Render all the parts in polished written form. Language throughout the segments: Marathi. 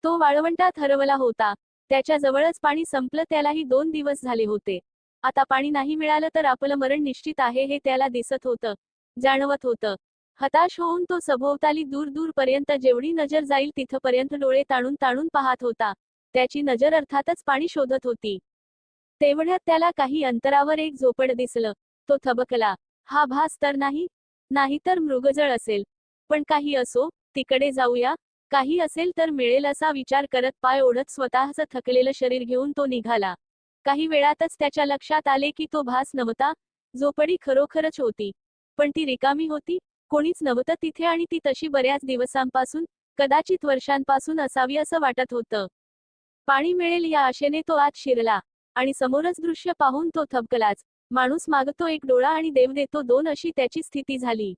तो वाळवंटात हरवला होता. त्याच्या जवळच पाणी संपलं. त्यालाही 2 दिवस झाले होते. आता पाणी नाही मिळालं तर आपलं मरण निश्चित आहे हे त्याला दिसत होतं, जाणवत होतं. हताश होऊन तो सभोवताली दूर पर्यंत जेवढी नजर जाईल तिथपर्यंत डोळे ताणून ताणून पाहत होता. त्याची नजर अर्थातच पाणी शोधत होती. तेवढ्यात त्याला काही अंतरावर एक झोपड दिसलं. तो थबकला. हा भास तर नाही? नाहीतर मृगजळ असेल. पण काही असो, तिकडे जाऊया. काही असेल तर मिळेल असा विचार करत पाय ओढत स्वतःचं थकलेलं शरीर घेऊन तो निघाला. काही वेळातच त्याच्या लक्षात आले की तो भास नव्हता. झोपडी खरोखरच होती. पण ती रिकामी होती. कोणीच नव्हतं तिथे आणि ती तशी बऱ्याच दिवसांपासून, कदाचित वर्षांपासून असावी असं वाटत होतं. पाणी मिळेल या आशेने तो आत शिरला. आणि समोरच दृश्य पाहून तो थबकलाच. माणूस मागतो एक डोळा आणि देव देतो 2 अशी त्याची स्थिती झाली.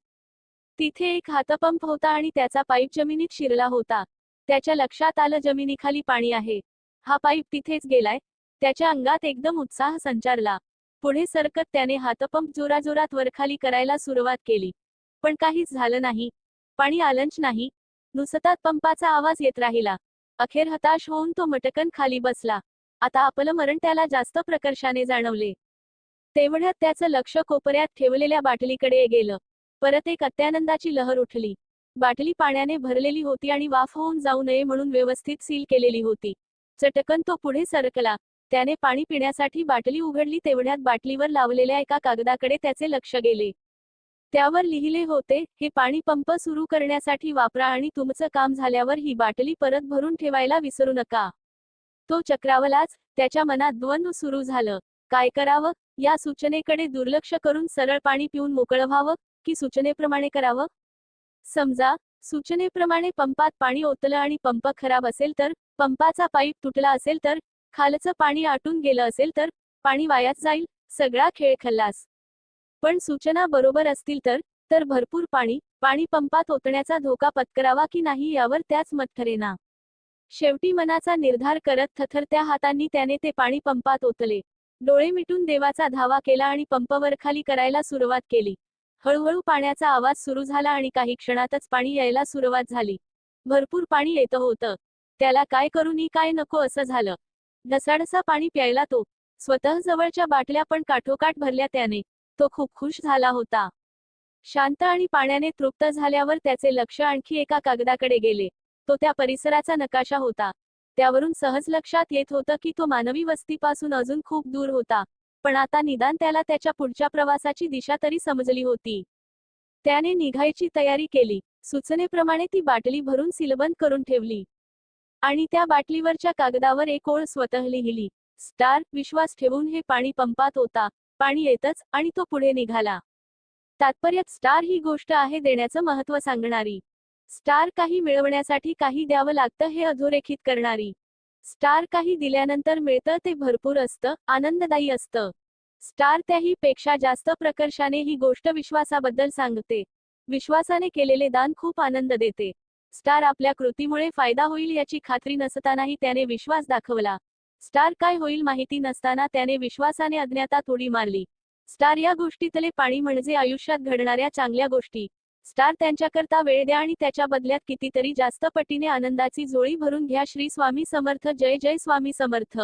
तिथे एक हातपंप होता आणि त्याचा पाईप जमिनीत शिरला होता. त्याच्या लक्षात आलं जमिनीखाली पाणी आहे. हा पाईप तिथेच गेलाय. त्याच्या अंगात एकदम उत्साह संचारला. पुढे सरकत त्याने हातपंप जोराजोरात वरखाली करायला सुरुवात केली. पण काहीच झालं नाही. पाणी आलंच नाही. नुसताच पंपाचा आवाज येत राहिला. अखेर हताश होऊन तो मटकन खाली बसला. आता आपलं मरण त्याला जास्त प्रकर्षाने जाणवले. तेवढ्यात त्याचं लक्ष कोपऱ्यात ठेवलेल्या बाटलीकडे गेलं. परत एक अत्यानंदाची लहर उठली. बाटली पाण्याने भरलेली होती आणि वाफ होऊन जाऊ नये म्हणून व्यवस्थित सील केलेली होती. चटकन तो पुढे सरकला. त्याने पाणी पिण्यासाठी बाटली उघडली. तेवढ्यात बाटलीवर लावलेल्या एका कागदाकडे त्याचे लक्ष गेले. त्यावर लिहिले होते, हे पाणी पंप सुरू करण्यासाठी वापरा आणि तुमचं काम झाल्यावर ही बाटली परत भरून ठेवायला विसरू नका. तो चक्रावलाच. त्याच्या मनात द्वंद्व सुरू झालं. काय करावं? या सूचनेकडे दुर्लक्ष करून सरळ पाणी पिऊन मोकळं व्हावं, की सूचनेप्रमाणे करावं? समजा, सूचनेप्रमाणे पंपात पाणी ओतलं आणि पंप खराब असेल तर, पंपाचा पाईप तुटला असेल तर, खालचं पाणी आटून गेलं असेल तर, पाणी वायाच जाईल, सगळा खेळ खल्लास. पण सूचना बरोबर असतील तर भरपूर पाणी पंपात ओतण्याचा धोका पत्करावा की नाही यावर त्याच मत ठरेना. शेवटी मनाचा निर्धार करत थरथरत्या हातांनी त्याने ते पाणी पंपात ओतले. डोळे मिटून देवाचा धावा केला आणि पंप वरखाली करायला सुरुवात केली. हळूहळू पाण्याचा आवाज सुरू झाला आणि काही क्षणातच पाणी यायला सुरुवात झाली. भरपूर पाणी येतं होतं. त्याला काय करू नी काय नको असं झालं. ढसाढसा पाणी प्यायला तो. स्वतः जवळच्या बाटल्या पण काठोकाठ भरल्या त्याने. तो खूप खुश झाला होता. शांत आणि पाण्याने तृप्त झाल्यावर त्याचे लक्ष आणखी एका कागदाकडे गेले. तो त्या परिसराचा नकाशा होता. त्यावरून सहज लक्षात येत होतं की तो मानवी वस्तीपासून अजून खूप दूर होता. पण आता निदान त्याला त्याच्या पुढच्या प्रवासाची दिशा तरी समजली होती. त्याने निघायची तयारी केली. सूचनेप्रमाणे ती बाटली भरून सीलबंद करून ठेवली. आणि त्या बाटलीवरच्या कागदावर एक ओळ स्वतः लिहिली. स्टार, विश्वास ठेवून हे पाणी पंपात ओता. पाणी येतच आणि तो पुढे निघाला. तात्पर्य स्टार ही गोष्ट आहे देण्याचं महत्त्व सांगणारी. स्टार काही मिळवण्यासाठी काही द्यावं लागतं हे अधोरेखित करणारी. स्टार काही दिल्यानंतर मिळतं ते भरपूर असतं, आनंददायी असतं. स्टार त्याही पेक्षा जास्त प्रकर्षाने ही गोष्ट विश्वासाबद्दल सांगते. विश्वासाने केलेले दान खूप आनंद देते. स्टार आपल्या कृतीमुळे फायदा होईल याची खात्री नसतानाही त्याने विश्वास दाखवला. स्टार काय होईल माहिती नसताना त्याने विश्वासाने अज्ञातात उडी मारली. स्टार या गोष्टीतले पाणी म्हणजे आयुष्यात घडणाऱ्या चांगल्या गोष्टी. स्टार त्यांच्याकरता वेळ द्या आणि त्याच्या बदल्यात कितीतरी जास्त पटीने आनंदाची झोळी भरून घ्या. श्री स्वामी समर्थ. जय जय स्वामी समर्थ.